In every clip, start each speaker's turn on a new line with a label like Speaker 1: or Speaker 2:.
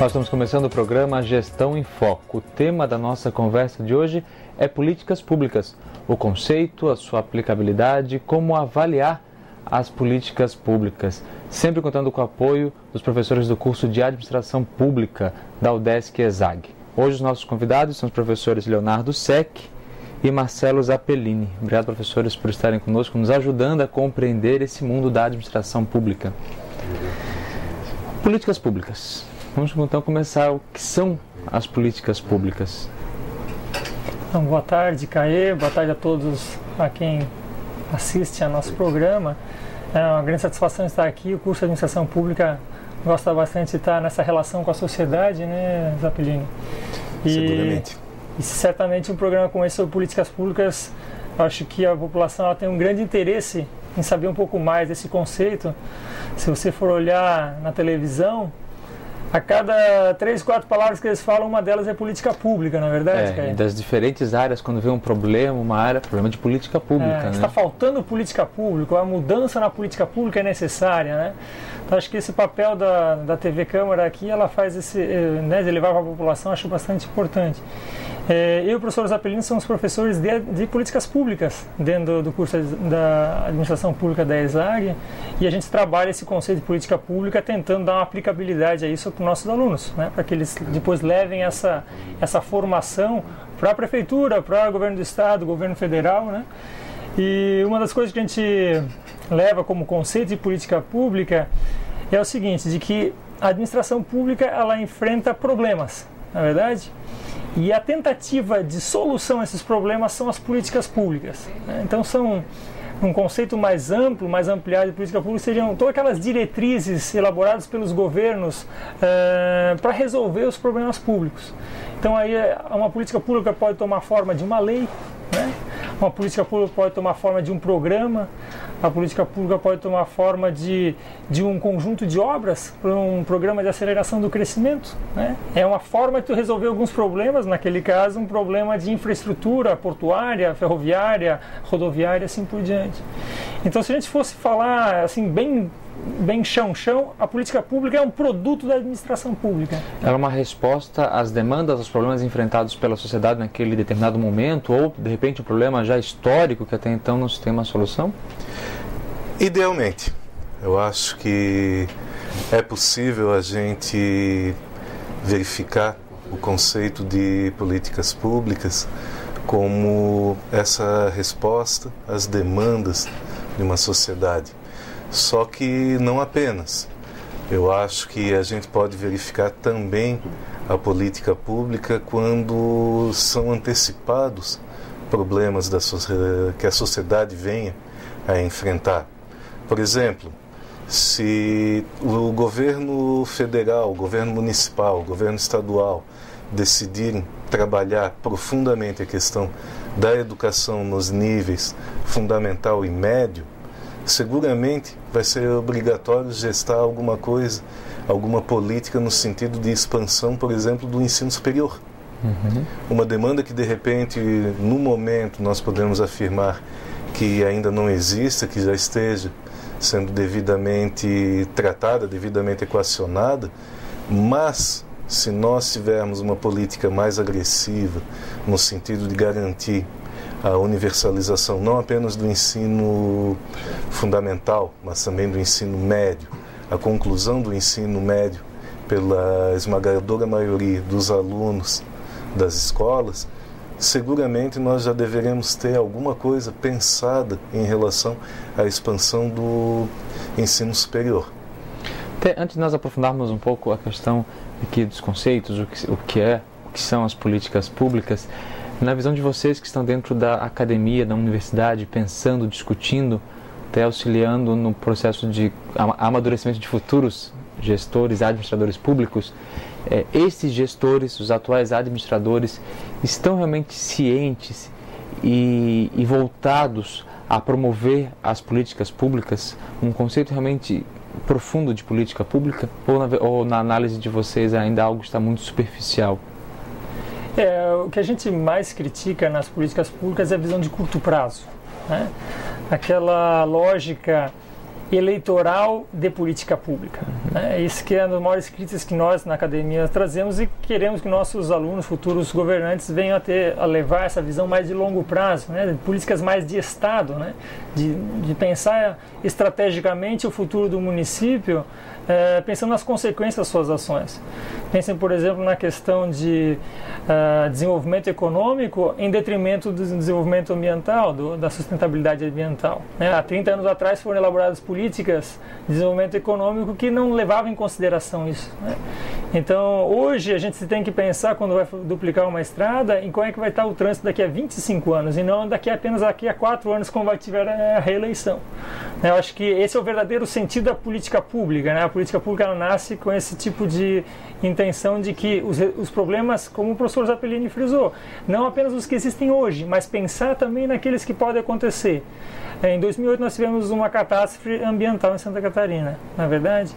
Speaker 1: Nós estamos começando o programa Gestão em Foco. O tema da nossa conversa de hoje é políticas públicas. O conceito, a sua aplicabilidade, como avaliar as políticas públicas. Sempre contando com o apoio dos professores do curso de Administração Pública da UDESC-ESAG. Hoje os nossos convidados são os professores Leonardo Sec e Marcelo Zappellini. Obrigado, professores, por estarem conosco, nos ajudando a compreender esse mundo da administração pública. Políticas públicas. Vamos então começar. O que são as políticas públicas?
Speaker 2: Então, boa tarde, Caê. Boa tarde a todos a quem assiste a nosso programa. É uma grande satisfação estar aqui. O curso de Administração Pública gosta bastante de estar nessa relação com a sociedade, né, Zappellini?
Speaker 3: Seguramente.
Speaker 2: E certamente um programa como esse sobre políticas públicas, eu acho que a população ela tem um grande interesse em saber um pouco mais desse conceito. Se você for olhar na televisão, a cada 3, 4 palavras que eles falam, uma delas é política pública, na verdade, Caio?
Speaker 1: Das diferentes áreas, quando vê um problema, uma área, problema de política pública. Né?
Speaker 2: Está faltando política pública, a mudança na política pública é necessária, né? Então, acho que esse papel da TV Câmara aqui, ela faz esse, né, de levar para a população, acho bastante importante. Eu e o professor Zappellini somos professores de políticas públicas dentro do curso da Administração Pública da ESAG, e a gente trabalha esse conceito de política pública tentando dar uma aplicabilidade a isso para os nossos alunos, né? Para que eles depois levem essa formação para a prefeitura, para o governo do estado, governo federal, né? E uma das coisas que a gente leva como conceito de política pública é o seguinte, de que a administração pública ela enfrenta problemas, na verdade? E a tentativa de solução a esses problemas são as políticas públicas, né? Então são um conceito mais amplo, mais ampliado de política pública, seriam todas aquelas diretrizes elaboradas pelos governos para resolver os problemas públicos. Então aí uma política pública pode tomar forma de uma lei, né? Uma política pública pode tomar forma de um programa, a política pública pode tomar forma de um conjunto de obras, para um programa de aceleração do crescimento, né? É uma forma de resolver alguns problemas, naquele caso um problema de infraestrutura portuária, ferroviária, rodoviária, assim por diante. Então, se a gente fosse falar assim bem chão, a política pública é um produto da administração pública.
Speaker 1: Ela é uma resposta às demandas, aos problemas enfrentados pela sociedade naquele determinado momento, ou de repente um problema já histórico que até então não se tem uma solução?
Speaker 3: Idealmente, eu acho que é possível a gente verificar o conceito de políticas públicas como essa resposta às demandas de uma sociedade. Só que não apenas. Eu acho que a gente pode verificar também a política pública quando são antecipados problemas que a sociedade venha a enfrentar. Por exemplo, se o governo federal, o governo municipal, o governo estadual decidirem trabalhar profundamente a questão da educação nos níveis fundamental e médio, seguramente vai ser obrigatório gestar alguma coisa, alguma política no sentido de expansão, por exemplo, do ensino superior. Uma demanda que, de repente, no momento, nós podemos afirmar que ainda não exista, que já esteja sendo devidamente tratada, devidamente equacionada, mas se nós tivermos uma política mais agressiva, no sentido de garantir a universalização não apenas do ensino fundamental, mas também do ensino médio, a conclusão do ensino médio pela esmagadora maioria dos alunos das escolas, seguramente nós já deveremos ter alguma coisa pensada em relação à expansão do ensino superior.
Speaker 1: Antes de nós aprofundarmos um pouco a questão aqui dos conceitos, o que são as políticas públicas, na visão de vocês que estão dentro da academia, da universidade, pensando, discutindo, até auxiliando no processo de amadurecimento de futuros gestores, administradores públicos, esses gestores, os atuais administradores, estão realmente cientes e voltados a promover as políticas públicas, um conceito realmente profundo de política pública, ou na análise de vocês ainda algo está muito superficial?
Speaker 2: O que a gente mais critica nas políticas públicas é a visão de curto prazo, né? Aquela lógica eleitoral de política pública. Isso que é uma das maiores críticas que nós na academia trazemos e queremos que nossos alunos, futuros governantes, venham a levar essa visão mais de longo prazo, de políticas mais de Estado, de pensar estrategicamente o futuro do município, pensando nas consequências das suas ações. Pensem, por exemplo, na questão de desenvolvimento econômico em detrimento do desenvolvimento ambiental, da sustentabilidade ambiental. Há 30 anos atrás foram elaboradas políticas de desenvolvimento econômico que não levavam em consideração isso. Então, hoje a gente tem que pensar, quando vai duplicar uma estrada, em como é que vai estar o trânsito daqui a 25 anos, e não apenas daqui a 4 anos, quando vai tiver a reeleição. Eu acho que esse é o verdadeiro sentido da política pública. A política pública ela nasce com esse tipo de intenção de que os problemas, como o professor Zappellini frisou, não apenas os que existem hoje, mas pensar também naqueles que podem acontecer. Em 2008 nós tivemos uma catástrofe ambiental em Santa Catarina, não é verdade?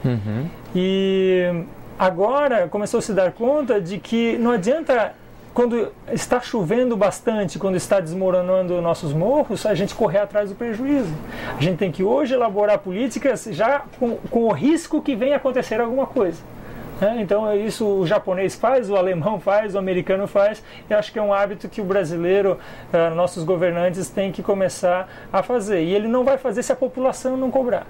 Speaker 2: E agora começou a se dar conta de que não adianta, quando está chovendo bastante, quando está desmoronando nossos morros, a gente correr atrás do prejuízo. A gente tem que hoje elaborar políticas já com o risco que venha acontecer alguma coisa. Então isso o japonês faz, o alemão faz, o americano faz, e acho que é um hábito que o brasileiro, nossos governantes têm que começar a fazer. E ele não vai fazer se a população não cobrar.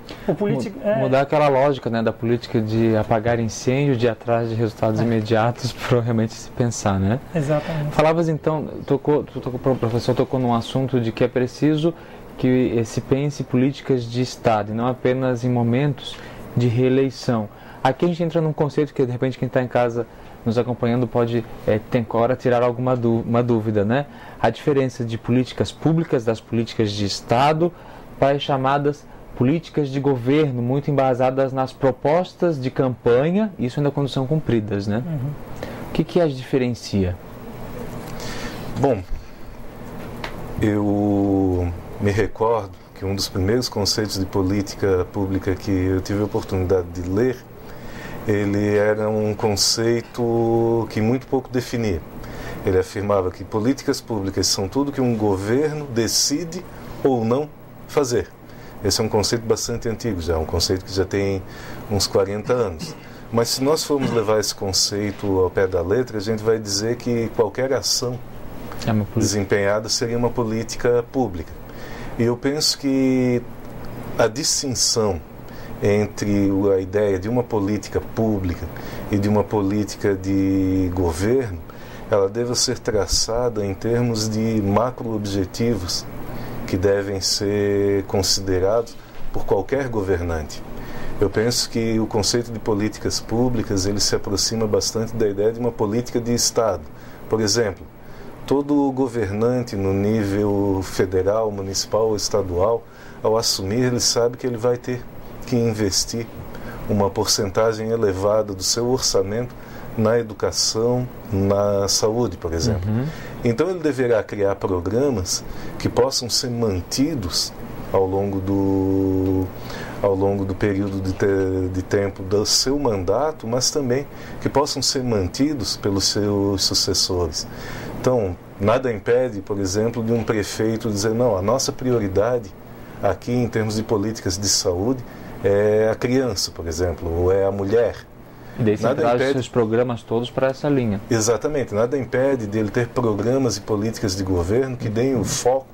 Speaker 1: Mudar aquela lógica da política de apagar incêndio, de ir atrás de resultados imediatos, para realmente se pensar, né?
Speaker 2: Exatamente.
Speaker 1: Falavas então, o professor tocou num assunto de que é preciso que se pense políticas de Estado, e não apenas em momentos de reeleição. Aqui a gente entra num conceito que, de repente, quem está em casa nos acompanhando pode, tem hora, tirar alguma dúvida, né? A diferença de políticas públicas, das políticas de Estado, para as chamadas políticas de governo, muito embasadas nas propostas de campanha, isso ainda quando são cumpridas, né? O que as diferencia?
Speaker 3: Bom, eu me recordo que um dos primeiros conceitos de política pública que eu tive a oportunidade de ler, ele era um conceito que muito pouco definia. Ele afirmava que políticas públicas são tudo que um governo decide ou não fazer. Esse é um conceito bastante antigo já, um conceito que já tem uns 40 anos. Mas se nós formos levar esse conceito ao pé da letra, a gente vai dizer que qualquer ação desempenhada seria uma política pública. E eu penso que a distinção entre a ideia de uma política pública e de uma política de governo, ela deve ser traçada em termos de macro-objetivos que devem ser considerados por qualquer governante. Eu penso que o conceito de políticas públicas ele se aproxima bastante da ideia de uma política de Estado. Por exemplo, todo governante no nível federal, municipal ou estadual, ao assumir, ele sabe que ele vai ter que investir uma porcentagem elevada do seu orçamento na educação, na saúde, por exemplo. Então ele deverá criar programas que possam ser mantidos ao longo do período de tempo do seu mandato, mas também que possam ser mantidos pelos seus sucessores. Então, nada impede, por exemplo, de um prefeito dizer, não, a nossa prioridade aqui em termos de políticas de saúde é a criança, por exemplo, ou é a mulher.
Speaker 1: E daí você traz os seus programas todos para essa linha.
Speaker 3: Exatamente, nada impede dele ter programas e políticas de governo que deem o foco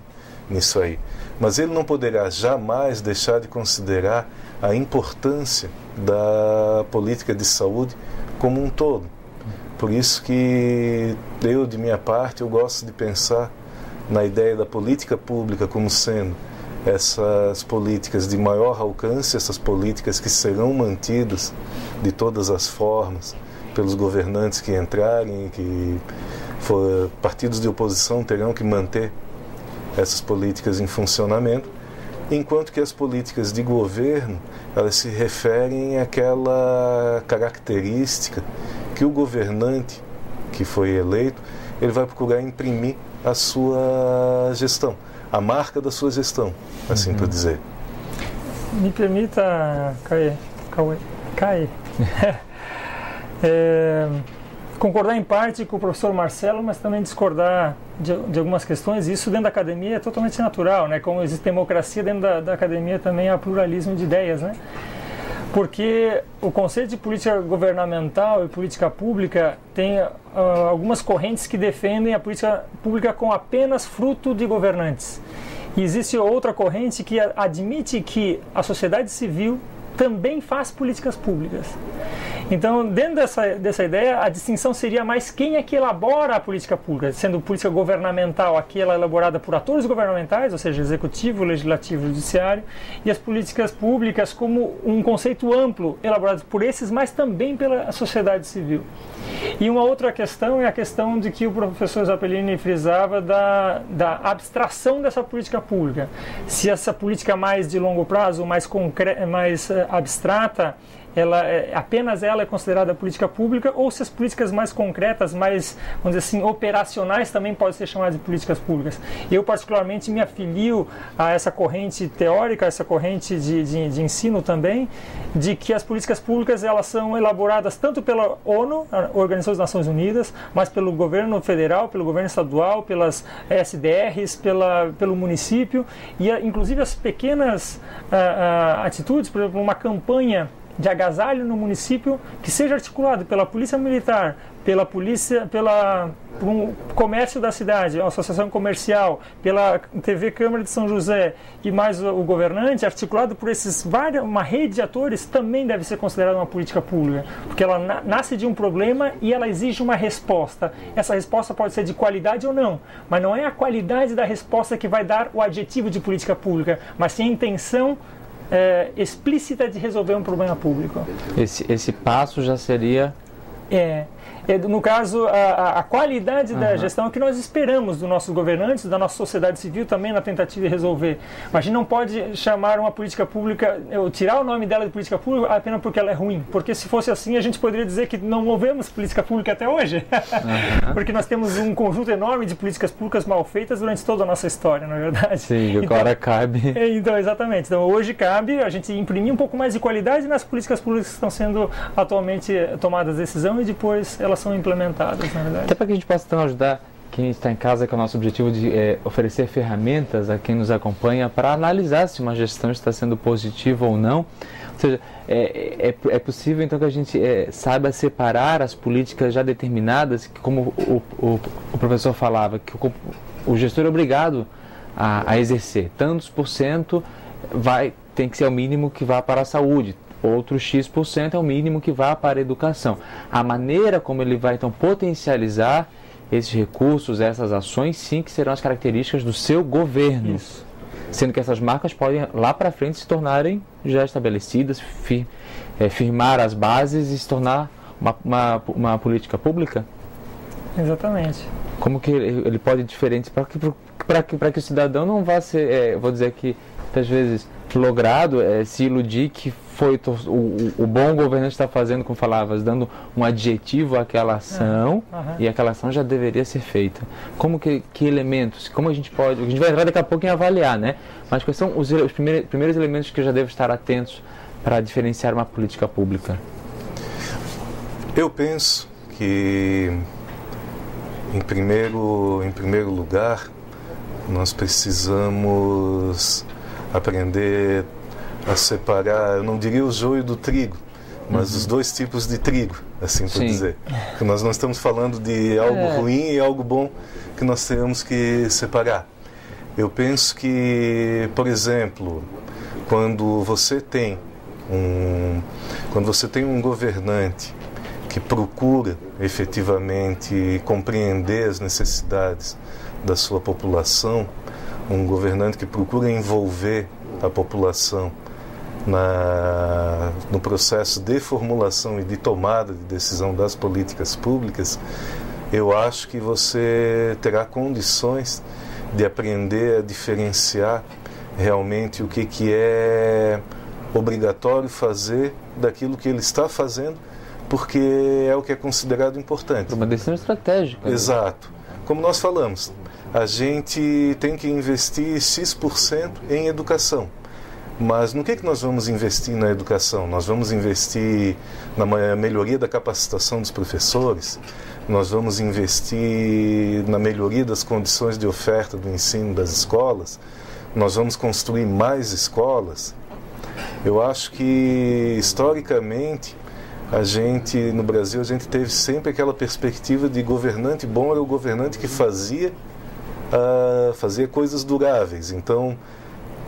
Speaker 3: nisso aí. Mas ele não poderá jamais deixar de considerar a importância da política de saúde como um todo. Por isso que eu, de minha parte, eu gosto de pensar na ideia da política pública como sendo essas políticas de maior alcance, essas políticas que serão mantidas de todas as formas pelos governantes que entrarem, que partidos de oposição terão que manter essas políticas em funcionamento, enquanto que as políticas de governo, elas se referem àquela característica que o governante que foi eleito, ele vai procurar imprimir a sua gestão, a marca da sua gestão, assim por dizer.
Speaker 2: Me permita, Caê, concordar em parte com o professor Marcelo, mas também discordar de algumas questões, e isso dentro da academia é totalmente natural, né? Como existe democracia, dentro da academia também há pluralismo de ideias, né? Porque o conceito de política governamental e política pública tem algumas correntes que defendem a política pública como apenas fruto de governantes. E existe outra corrente que admite que a sociedade civil também faz políticas públicas. Então, dentro dessa ideia, a distinção seria mais quem é que elabora a política pública, sendo política governamental aquela elaborada por atores governamentais, ou seja, executivo, legislativo, judiciário, e as políticas públicas como um conceito amplo, elaborado por esses, mas também pela sociedade civil. E uma outra questão é a questão de que o professor Zappellini frisava da abstração dessa política pública. Se essa política mais de longo prazo, mais abstrata, apenas ela é considerada política pública, ou se as políticas mais concretas, mais, vamos dizer assim, operacionais também podem ser chamadas de políticas públicas. Eu particularmente me afilio a essa corrente teórica, essa corrente de ensino também, de que as políticas públicas elas são elaboradas tanto pela ONU, a Organização das Nações Unidas, mas pelo governo federal, pelo governo estadual, pelas SDRs, pelo município, e inclusive as pequenas atitudes, por exemplo, uma campanha de agasalho no município que seja articulado pela Polícia Militar, pelo comércio da cidade, a associação comercial, pela TV Câmara de São José e mais o governante, articulado por uma rede de atores, também deve ser considerada uma política pública, porque ela nasce de um problema e ela exige uma resposta. Essa resposta pode ser de qualidade ou não, mas não é a qualidade da resposta que vai dar o adjetivo de política pública, mas sim a intenção explícita de resolver um problema público.
Speaker 1: Esse passo já seria...
Speaker 2: No caso, a qualidade da gestão é o que nós esperamos dos nossos governantes, da nossa sociedade civil também na tentativa de resolver. Mas a gente não pode chamar uma política pública, tirar o nome dela de política pública apenas porque ela é ruim. Porque se fosse assim, a gente poderia dizer que não movemos política pública até hoje. Porque nós temos um conjunto enorme de políticas públicas mal feitas durante toda a nossa história, na verdade.
Speaker 1: Sim, então, agora cabe...
Speaker 2: Então, exatamente. Então, hoje cabe a gente imprimir um pouco mais de qualidade nas políticas públicas que estão sendo atualmente tomadas decisão e depois elas são implementadas, na verdade.
Speaker 1: Até para que a gente possa então ajudar quem está em casa, que é o nosso objetivo de oferecer ferramentas a quem nos acompanha para analisar se uma gestão está sendo positiva ou não. Ou seja, é possível então que a gente saiba separar as políticas já determinadas, que como o professor falava, que o gestor é obrigado a exercer. Tantos por cento tem que ser o mínimo que vá para a saúde. Outro X% é o mínimo que vá para a educação. A maneira como ele vai, então, potencializar esses recursos, essas ações, sim, que serão as características do seu governo. Isso. Sendo que essas marcas podem, lá para frente, se tornarem já estabelecidas, firmar as bases e se tornar uma política pública?
Speaker 2: Exatamente.
Speaker 1: Como que ele pode ir diferente para que o cidadão não vá ser, vou dizer que, às vezes, logrado se iludir que foi o bom governante está fazendo, como falavas, dando um adjetivo àquela ação, e aquela ação já deveria ser feita. Como que elementos, como a gente vai entrar daqui a pouco em avaliar, né? Mas quais são os primeiros elementos que eu já devo estar atentos para diferenciar uma política pública?
Speaker 3: Eu penso que, em primeiro lugar, nós precisamos aprender a separar, eu não diria o joio do trigo, mas os dois tipos de trigo, assim por dizer. Porque nós não estamos falando de algo ruim e algo bom que nós temos que separar. Eu penso que, por exemplo, quando você tem um governante que procura efetivamente compreender as necessidades da sua população, um governante que procura envolver a população no processo de formulação e de tomada de decisão das políticas públicas, eu acho que você terá condições de aprender a diferenciar realmente o que é obrigatório fazer daquilo que ele está fazendo, porque é o que é considerado importante.
Speaker 1: Uma decisão estratégica.
Speaker 3: Exato. Como nós falamos, a gente tem que investir X% em educação. Mas no que nós vamos investir na educação? Nós vamos investir na melhoria da capacitação dos professores, nós vamos investir na melhoria das condições de oferta do ensino das escolas, nós vamos construir mais escolas. Eu acho que, historicamente, no Brasil, a gente teve sempre aquela perspectiva de governante bom era o governante que fazia coisas duráveis. Então,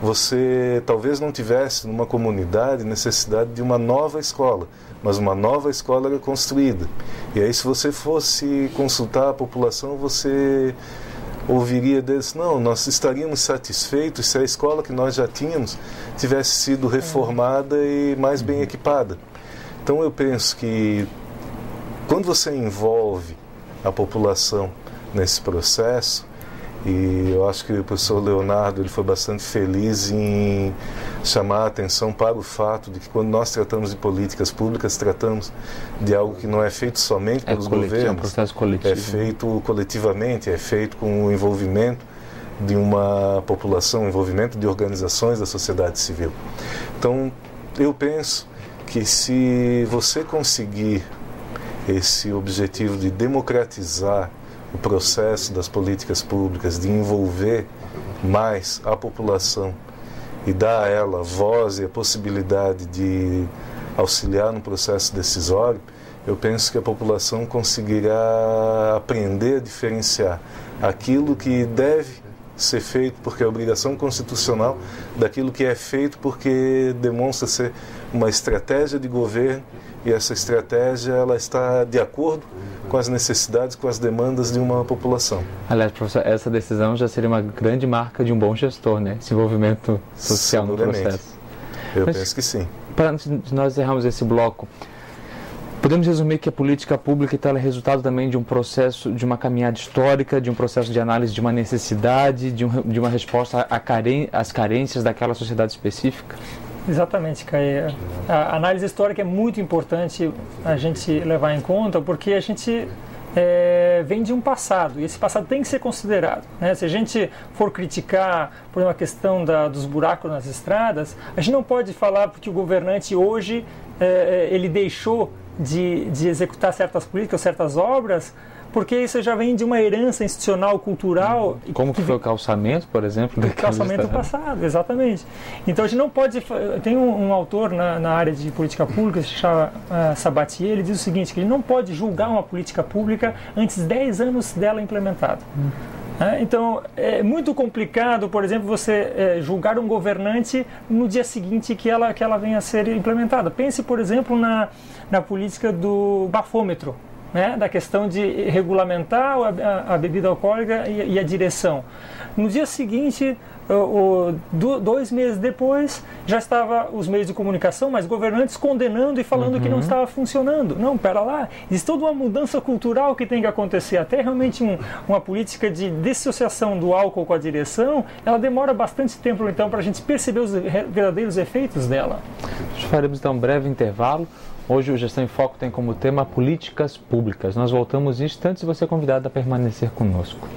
Speaker 3: você talvez não tivesse numa comunidade necessidade de uma nova escola, mas uma nova escola era construída. E aí, se você fosse consultar a população, você ouviria deles: não, nós estaríamos satisfeitos se a escola que nós já tínhamos tivesse sido reformada e mais bem equipada. Então eu penso que quando você envolve a população nesse processo, e eu acho que o professor Leonardo ele foi bastante feliz em chamar a atenção para o fato de que quando nós tratamos de políticas públicas, tratamos de algo que não é feito somente pelos governos,
Speaker 1: é um processo coletivo.
Speaker 3: É feito coletivamente, é feito com o envolvimento de uma população, o envolvimento de organizações da sociedade civil. Então, eu penso que se você conseguir esse objetivo de democratizar o processo das políticas públicas, de envolver mais a população e dar a ela voz e a possibilidade de auxiliar no processo decisório, eu penso que a população conseguirá aprender a diferenciar aquilo que deve ser feito porque é obrigação constitucional daquilo que é feito porque demonstra ser uma estratégia de governo, e essa estratégia ela está de acordo com as necessidades, com as demandas de uma população.
Speaker 1: Aliás, professor, essa decisão já seria uma grande marca de um bom gestor, né? Esse envolvimento social no processo.
Speaker 3: Eu penso que sim.
Speaker 1: Para antes de nós encerrarmos esse bloco, podemos resumir que a política pública é resultado também de um processo, de uma caminhada histórica, de um processo de análise de uma necessidade, de uma resposta às carências daquela sociedade específica?
Speaker 2: Exatamente, Caê. A análise histórica é muito importante a gente levar em conta, porque a gente vem de um passado, e esse passado tem que ser considerado, né? Se a gente for criticar por uma questão dos buracos nas estradas, a gente não pode falar porque o governante hoje ele deixou de executar certas políticas, certas obras, porque isso já vem de uma herança institucional, cultural.
Speaker 1: Como que foi o calçamento, por exemplo?
Speaker 2: O calçamento passado, exatamente. Então a gente não pode... Tem um autor na área de política pública, se chama Sabatier, ele diz o seguinte, que ele não pode julgar uma política pública antes de 10 anos dela implementada. Então, é muito complicado, por exemplo, você julgar um governante no dia seguinte que ela venha a ser implementada. Pense, por exemplo, na política do bafômetro, né, da questão de regulamentar a bebida alcoólica e a direção. No dia seguinte, 2 meses depois, já estava os meios de comunicação, mas governantes condenando e falando que não estava funcionando. Não, pera lá, existe toda uma mudança cultural que tem que acontecer. Até realmente uma política de dissociação do álcool com a direção, ela demora bastante tempo então para a gente perceber os verdadeiros efeitos dela.
Speaker 1: Faremos então um breve intervalo. Hoje o Gestão em Foco tem como tema políticas públicas. Nós voltamos em instantes e você é convidado a permanecer conosco.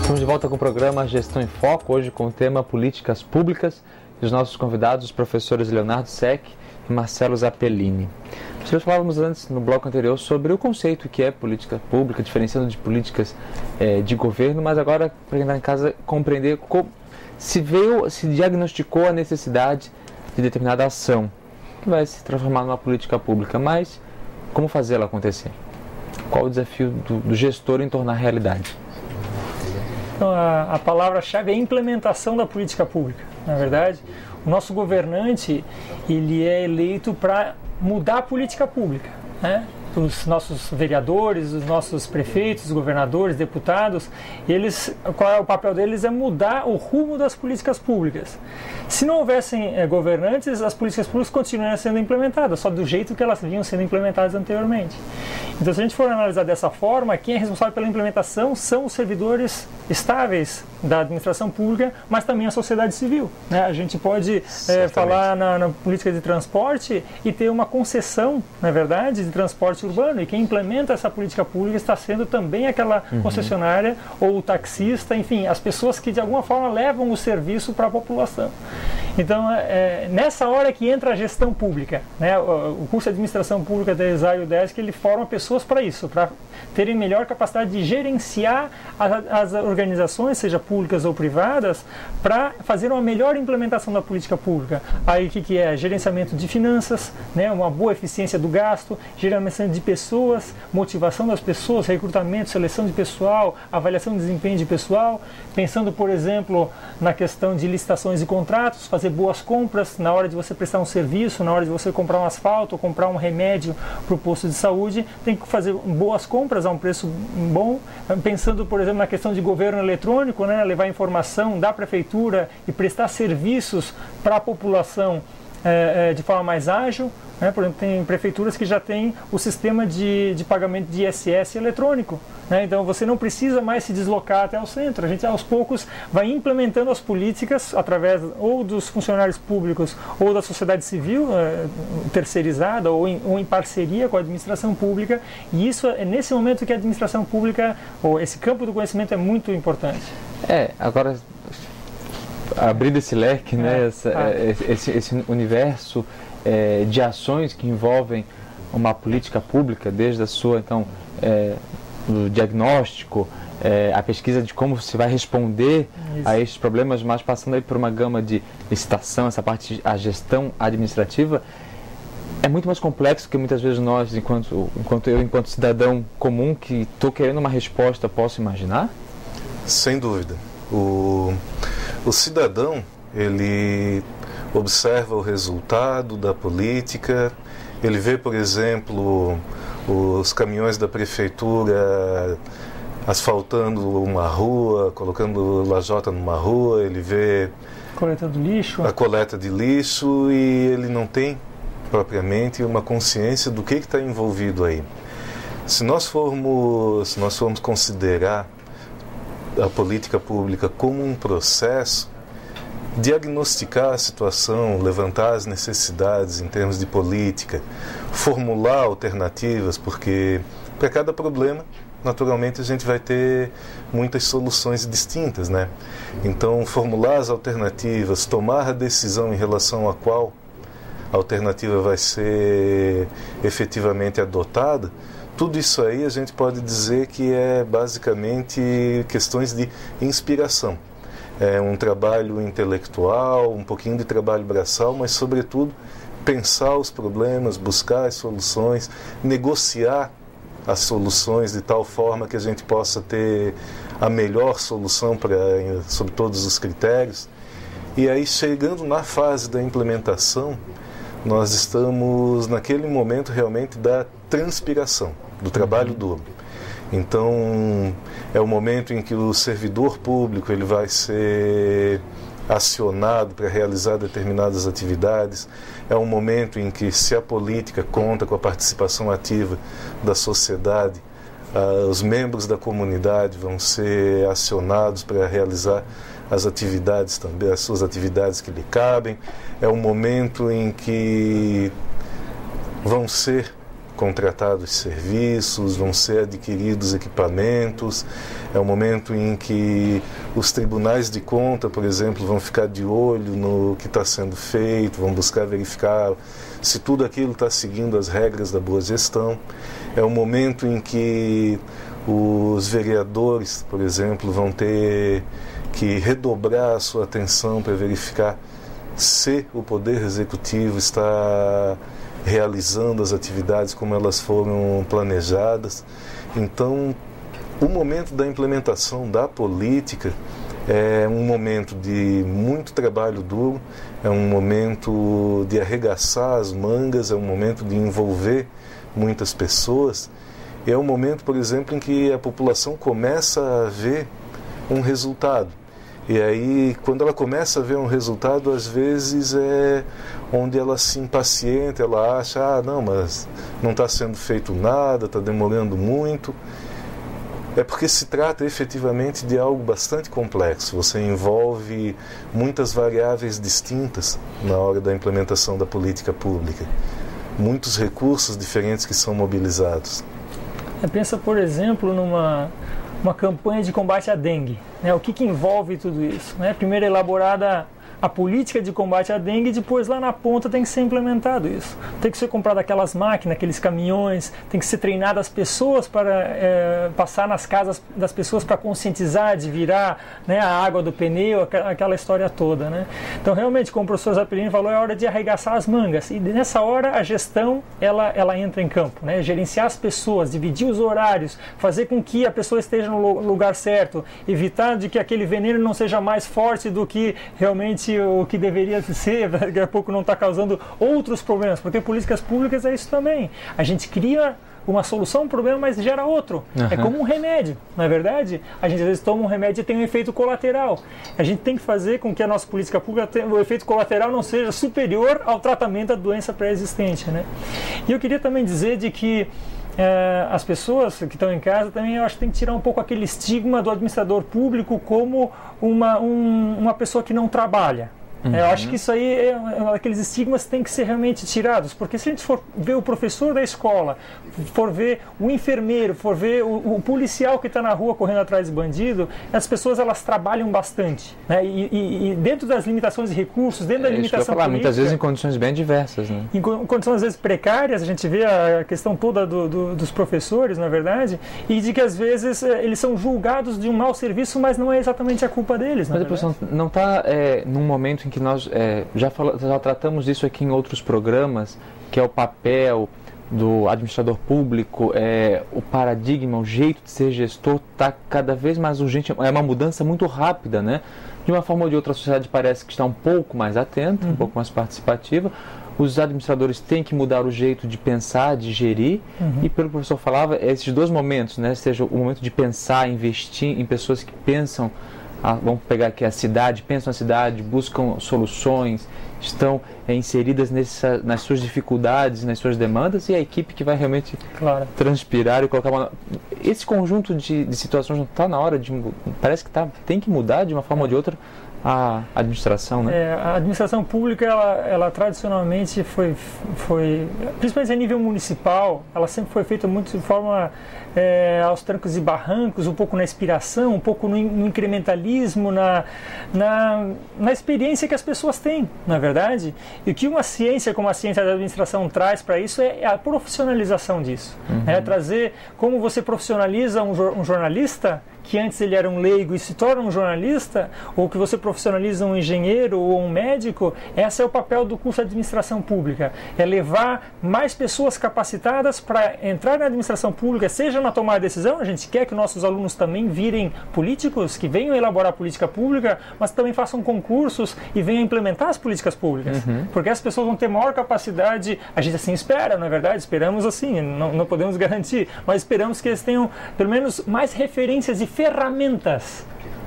Speaker 1: Estamos de volta com o programa Gestão em Foco, hoje com o tema políticas públicas. E os nossos convidados, os professores Leonardo Seck e Marcelo Zappellini. Nós falávamos antes, no bloco anterior, sobre o conceito que é política pública, diferenciando de políticas de governo, mas agora, para quem está em casa, compreender como se diagnosticou a necessidade de determinada ação, que vai se transformar numa política pública, mas como fazê-la acontecer? Qual o desafio do gestor em tornar realidade?
Speaker 2: Então, a palavra-chave é implementação da política pública. Na verdade, o nosso governante ele é eleito para mudar a política pública, né? Os nossos vereadores, os nossos prefeitos, governadores, deputados, qual é o papel deles? É mudar o rumo das políticas públicas. Se não houvessem governantes, as políticas públicas continuariam sendo implementadas, só do jeito que elas vinham sendo implementadas anteriormente. Então, se a gente for analisar dessa forma, quem é responsável pela implementação são os servidores estáveis da administração pública, mas também a sociedade civil, né? A gente pode falar na política de transporte e ter uma concessão, na verdade, de transporte urbano, e quem implementa essa política pública está sendo também aquela concessionária ou o taxista, enfim, as pessoas que de alguma forma levam o serviço para a população. Então, nessa hora que entra a gestão pública, né? O curso de administração pública da ESAI e o DESC, ele forma pessoas para isso, para terem melhor capacidade de gerenciar as organizações, seja públicas ou privadas, para fazer uma melhor implementação da política pública. Aí o que é? Gerenciamento de finanças, né? Uma boa eficiência do gasto, gerenciamento de pessoas, motivação das pessoas, recrutamento, seleção de pessoal, avaliação de desempenho de pessoal, pensando, por exemplo, na questão de licitações e contratos, fazer boas compras na hora de você prestar um serviço, na hora de você comprar um asfalto ou comprar um remédio para o posto de saúde, tem que fazer boas compras a um preço bom, pensando, por exemplo, na questão de governo eletrônico, né? Levar informação da prefeitura e prestar serviços para a população de forma mais ágil, né? Por exemplo, tem prefeituras que já têm o sistema de pagamento de ISS eletrônico, né? Então você não precisa mais se deslocar até o centro. A gente aos poucos vai implementando as políticas através ou dos funcionários públicos ou da sociedade civil terceirizada ou em parceria com a administração pública, e isso é nesse momento que a administração pública, ou esse campo do conhecimento, é muito importante.
Speaker 1: Agora, abrindo esse leque, né, esse universo de ações que envolvem uma política pública, desde a sua, então, o diagnóstico, a pesquisa de como se vai responder a estes problemas, mas passando aí por uma gama de licitação, essa parte, a gestão administrativa, é muito mais complexo que muitas vezes nós, enquanto cidadão comum, que estou querendo uma resposta, posso imaginar?
Speaker 3: Sem dúvida. O cidadão, ele observa o resultado da política, ele vê, por exemplo, os caminhões da prefeitura asfaltando uma rua, colocando lajota numa rua, ele vê a coleta de lixo e ele não tem propriamente uma consciência do que está envolvido aí. Se nós formos considerar a política pública como um processo, diagnosticar a situação, levantar as necessidades em termos de política, formular alternativas, porque para cada problema, naturalmente, a gente vai ter muitas soluções distintas, né? Então, formular as alternativas, tomar a decisão em relação a qual alternativa vai ser efetivamente adotada, tudo isso aí a gente pode dizer que é basicamente questões de inspiração. É um trabalho intelectual, um pouquinho de trabalho braçal, mas sobretudo pensar os problemas, buscar as soluções, negociar as soluções de tal forma que a gente possa ter a melhor solução sobre todos os critérios. E aí, chegando na fase da implementação, nós estamos naquele momento realmente da transpiração, do trabalho duro. Então, é o momento em que o servidor público ele vai ser acionado para realizar determinadas atividades. É um momento em que, se a política conta com a participação ativa da sociedade, os membros da comunidade vão ser acionados para realizar as atividades também, as suas atividades que lhe cabem. É um momento em que vão ser contratados serviços, vão ser adquiridos equipamentos. É um momento em que os tribunais de conta, por exemplo, vão ficar de olho no que está sendo feito, vão buscar verificar se tudo aquilo está seguindo as regras da boa gestão. É um momento em que os vereadores, por exemplo, vão ter que redobrar a sua atenção para verificar se o Poder Executivo está realizando as atividades como elas foram planejadas. Então, o momento da implementação da política é um momento de muito trabalho duro, é um momento de arregaçar as mangas, é um momento de envolver muitas pessoas. É um momento, por exemplo, em que a população começa a ver um resultado. E aí, quando ela começa a ver um resultado, às vezes é onde ela se impacienta, ela acha, não, mas não está sendo feito nada, está demorando muito. É porque se trata efetivamente de algo bastante complexo. Você envolve muitas variáveis distintas na hora da implementação da política pública. Muitos recursos diferentes que são mobilizados.
Speaker 2: Pensa, por exemplo, numa campanha de combate à dengue. Né? O que envolve tudo isso? Né? Primeiro elaborada a política de combate à dengue, e depois lá na ponta tem que ser implementado isso. Tem que ser comprado aquelas máquinas, aqueles caminhões, tem que ser treinado as pessoas para passar nas casas das pessoas para conscientizar, de virar, né, a água do pneu, aquela história toda. Né? Então realmente, como o professor Zappellini falou, é hora de arregaçar as mangas. E nessa hora a gestão ela entra em campo. Né? Gerenciar as pessoas, dividir os horários, fazer com que a pessoa esteja no lugar certo, evitar de que aquele veneno não seja mais forte do que realmente o que deveria ser, daqui a pouco não está causando outros problemas, porque políticas públicas é isso também. A gente cria uma solução, um problema, mas gera outro. Uhum. É como um remédio, não é verdade? A gente às vezes toma um remédio e tem um efeito colateral. A gente tem que fazer com que a nossa política pública, o efeito colateral não seja superior ao tratamento da doença pré-existente. Né? E eu queria também dizer de que as pessoas que estão em casa também, eu acho que tem que tirar um pouco aquele estigma do administrador público como uma pessoa que não trabalha. Eu acho que isso aí, aqueles estigmas têm que ser realmente tirados, porque se a gente for ver o professor da escola, for ver o enfermeiro, for ver o policial que está na rua correndo atrás de bandido, as pessoas elas trabalham bastante, né? E dentro das limitações de recursos, dentro da limitação política,
Speaker 1: muitas vezes em condições bem diversas, né?
Speaker 2: Em condições às vezes precárias, a gente vê a questão toda dos professores, na verdade, e de que às vezes eles são julgados de um mau serviço, mas não é exatamente a culpa deles.
Speaker 1: Mas, professor, não está num momento em que nós já tratamos disso aqui em outros programas, que é o papel do administrador público, o paradigma, o jeito de ser gestor está cada vez mais urgente, é uma mudança muito rápida, né? De uma forma ou de outra a sociedade parece que está um pouco mais atenta, um pouco mais participativa. Os administradores têm que mudar o jeito de pensar, de gerir, e pelo que o professor falava, esses dois momentos, né? Seja o momento de pensar, investir em pessoas que pensam, vamos pegar aqui a cidade, pensam na cidade, buscam soluções, estão inseridas nas suas dificuldades, nas suas demandas, e a equipe que vai realmente transpirar e colocar esse conjunto de situações não está na hora de... Parece que tem que mudar de uma forma ou de outra a administração, né?
Speaker 2: A administração pública, ela tradicionalmente foi, principalmente a nível municipal, ela sempre foi feita muito de forma aos trancos e barrancos, um pouco na inspiração, um pouco no incrementalismo, na experiência que as pessoas têm, na verdade. E o que uma ciência como a ciência da administração traz para isso é a profissionalização disso. É trazer como você profissionaliza um jornalista, que antes ele era um leigo e se torna um jornalista, ou que você profissionaliza um engenheiro ou um médico. Esse é o papel do curso de administração pública, é levar mais pessoas capacitadas para entrar na administração pública, seja na tomada de decisão. A gente quer que nossos alunos também virem políticos, que venham elaborar política pública, mas também façam concursos e venham implementar as políticas públicas, porque as pessoas vão ter maior capacidade, a gente assim espera, na verdade, esperamos assim, não podemos garantir, mas esperamos que eles tenham pelo menos mais referências e ferramentas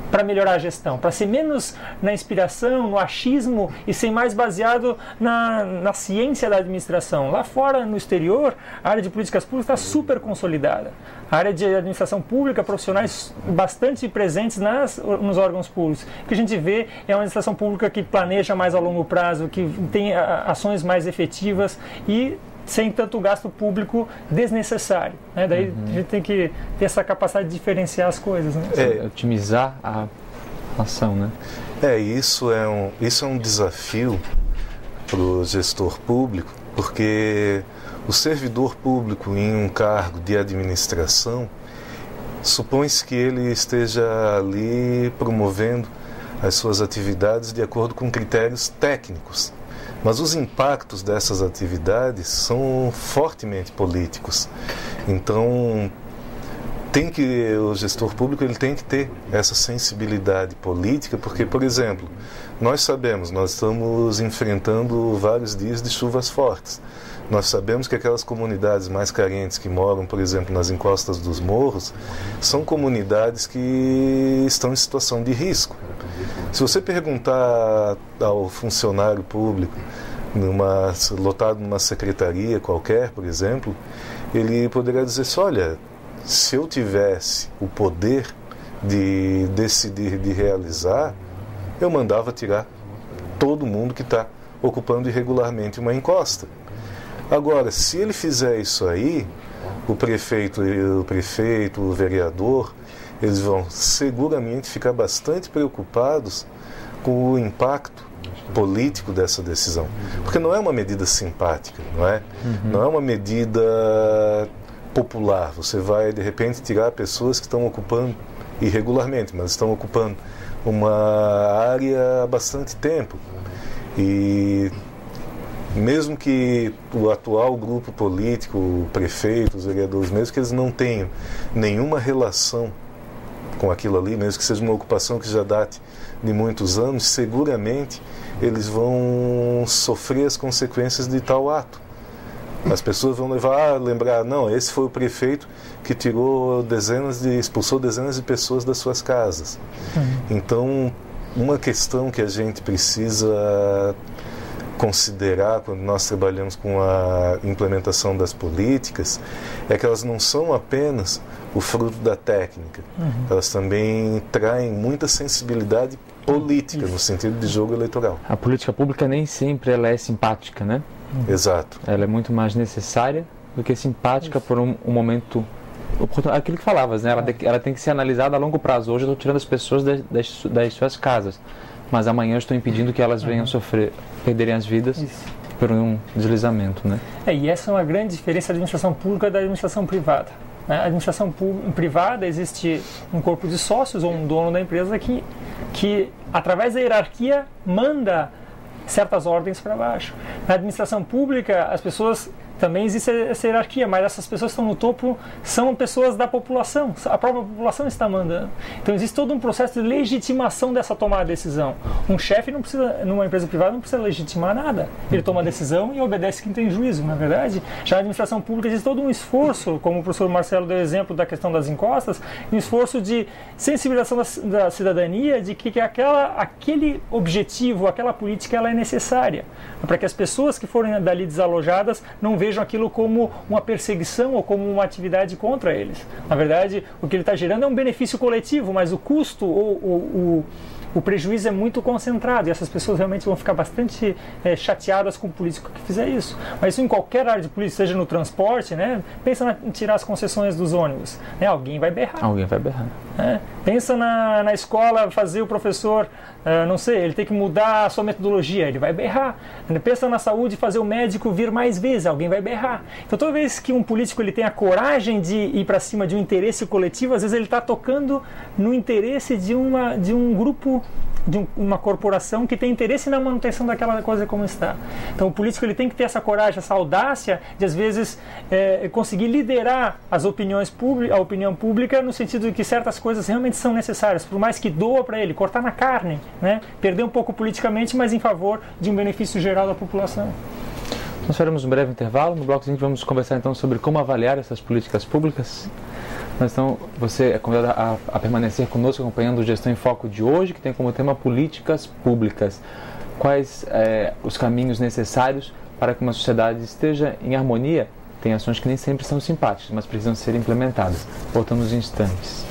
Speaker 2: para melhorar a gestão, para ser menos na inspiração, no achismo e ser mais baseado na ciência da administração. Lá fora, no exterior, a área de políticas públicas está super consolidada. A área de administração pública, profissionais bastante presentes nos órgãos públicos. O que a gente vê é uma administração pública que planeja mais a longo prazo, que tem ações mais efetivas e sem tanto gasto público desnecessário. Né? Daí a gente tem que ter essa capacidade de diferenciar as coisas. Né?
Speaker 1: Otimizar a ação. Né?
Speaker 3: Isso é um desafio para o gestor público, porque o servidor público em um cargo de administração, supõe-se que ele esteja ali promovendo as suas atividades de acordo com critérios técnicos. Mas os impactos dessas atividades são fortemente políticos. Então, o gestor público ele tem que ter essa sensibilidade política, porque, por exemplo, nós estamos enfrentando vários dias de chuvas fortes. Nós sabemos que aquelas comunidades mais carentes que moram, por exemplo, nas encostas dos morros, são comunidades que estão em situação de risco. Se você perguntar ao funcionário público, lotado numa secretaria qualquer, por exemplo, ele poderá dizer assim, olha, se eu tivesse o poder de decidir, de realizar, eu mandava tirar todo mundo que está ocupando irregularmente uma encosta. Agora, se ele fizer isso aí, o prefeito, o vereador, eles vão seguramente ficar bastante preocupados com o impacto político dessa decisão. Porque não é uma medida simpática, não é? Não é uma medida popular. Você vai, de repente, tirar pessoas que estão ocupando irregularmente, mas estão ocupando uma área há bastante tempo. E mesmo que o atual grupo político, o prefeito, os vereadores, mesmo que eles não tenham nenhuma relação com aquilo ali, mesmo que seja uma ocupação que já date de muitos anos, seguramente eles vão sofrer as consequências de tal ato. As pessoas vão lembrar, não, esse foi o prefeito que expulsou dezenas de pessoas das suas casas. Então, uma questão que a gente precisa considerar quando nós trabalhamos com a implementação das políticas é que elas não são apenas o fruto da técnica, elas também traem muita sensibilidade política, no sentido de jogo eleitoral.
Speaker 1: A política pública nem sempre ela é simpática, né?
Speaker 3: Exato.
Speaker 1: Ela é muito mais necessária do que simpática por um momento... Aquilo que falavas, né? Ela tem que ser analisada a longo prazo. Hoje eu estou tirando as pessoas das suas casas, mas amanhã eu estou impedindo que elas venham perderem as vidas por um deslizamento, né?
Speaker 2: E essa é uma grande diferença da administração pública da administração privada. A administração privada existe um corpo de sócios ou um dono da empresa que através da hierarquia, manda certas ordens para baixo. Na administração pública, as pessoas... Também existe essa hierarquia, mas essas pessoas que estão no topo são pessoas da população, a própria população está mandando. Então existe todo um processo de legitimação dessa tomada de decisão. Um chefe não precisa, numa empresa privada, não precisa legitimar nada. Ele toma a decisão e obedece quem tem juízo, na verdade. Já na administração pública existe todo um esforço, como o professor Marcelo deu exemplo da questão das encostas, um esforço de sensibilização da cidadania de que aquele objetivo, aquela política, ela é necessária, para que as pessoas que forem dali desalojadas não vejam aquilo como uma perseguição ou como uma atividade contra eles. Na verdade, o que ele está gerando é um benefício coletivo, mas o custo ou o prejuízo é muito concentrado e essas pessoas realmente vão ficar bastante chateadas com o político que fizer isso. Mas isso em qualquer área de política, seja no transporte, né? Pensa em tirar as concessões dos ônibus, né? Alguém vai berrar.
Speaker 1: Alguém vai berrar.
Speaker 2: Pensa na escola, fazer o professor, não sei, ele tem que mudar a sua metodologia, ele vai berrar. Pensa na saúde, fazer o médico vir mais vezes, alguém vai berrar. Então toda vez que um político ele tem a coragem de ir para cima de um interesse coletivo, às vezes ele está tocando no interesse de um grupo, de uma corporação que tem interesse na manutenção daquela coisa como está. Então o político ele tem que ter essa coragem, essa audácia de às vezes conseguir liderar a opinião pública no sentido de que certas coisas realmente são necessárias, por mais que doa para ele, cortar na carne, né? Perder um pouco politicamente, mas em favor de um benefício geral da população.
Speaker 1: Nós faremos um breve intervalo. No bloco seguinte vamos conversar então sobre como avaliar essas políticas públicas. Mas então você é convidado a permanecer conosco acompanhando o Gestão em Foco de hoje, que tem como tema políticas públicas. Quais os caminhos necessários para que uma sociedade esteja em harmonia? Tem ações que nem sempre são simpáticas, mas precisam ser implementadas. Voltamos em instantes.